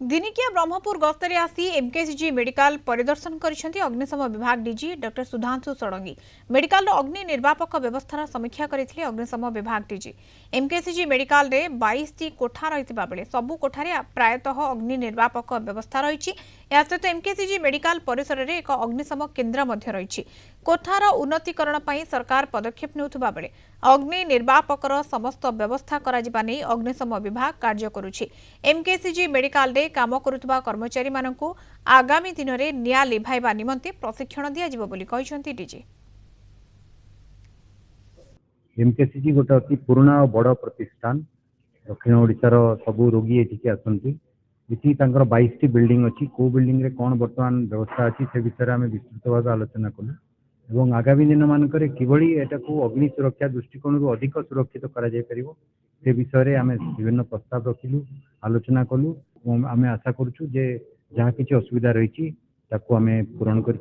दिनिकिया ब्रह्मपुर गस्तरे आसी MKCG medical परिदर्शन करिसेंती अग्निशम विभाग DG doctor Sudhanshu Sadangi medical अग्नि निर्वापक व्यवस्थार समीक्षा करथिले अग्निशम विभाग डीजी एमकेसीजी मेडिकल रे 22 टी कोठा रहितबा बेले सबु कोठारे प्रायतः अग्नि निर्वापक व्यवस्था रहिछि। या सहित एमकेसीजी मेडिकल परिसर रे एक अग्निशम केन्द्र मध्य रहिछि। कोठार उन्नतीकरण पई सरकार पदक्षेप नेउथबा बेले अग्नि निर्वापकर समस्त व्यवस्था कराजिबा नै अग्निशम विभाग कार्य करुछि। एमकेसीजी मेडिकल रे काम करुवा कर्मचारी मानकु आगामी दिन में निया लिभाइबा निमंते प्रशिक्षण दिया जिवो बोली कहिसंती डीजी। एमकेसीजी गोटे अति पुराना और बड़ प्रतिष्ठान दक्षिण ओडिशार सबू रोगी एठिके आसती। इति 22 टी बिल्डिंग अच्छी को बिल्डिंग रे कौन बर्तमान व्यवस्था अच्छी से विषय में विस्तृत भाव आलोचना कलु और आगामी दिन मानक किभली एटा को अग्नि सुरक्षा दृष्टिकोण अधिक सुरक्षित करा जाय परिबो से विषय में आम विभिन्न प्रस्ताव रखिलु आलोचना कलु। आम आशा करुचु जे जहाँ किसी असुविधा रही पूरण कर।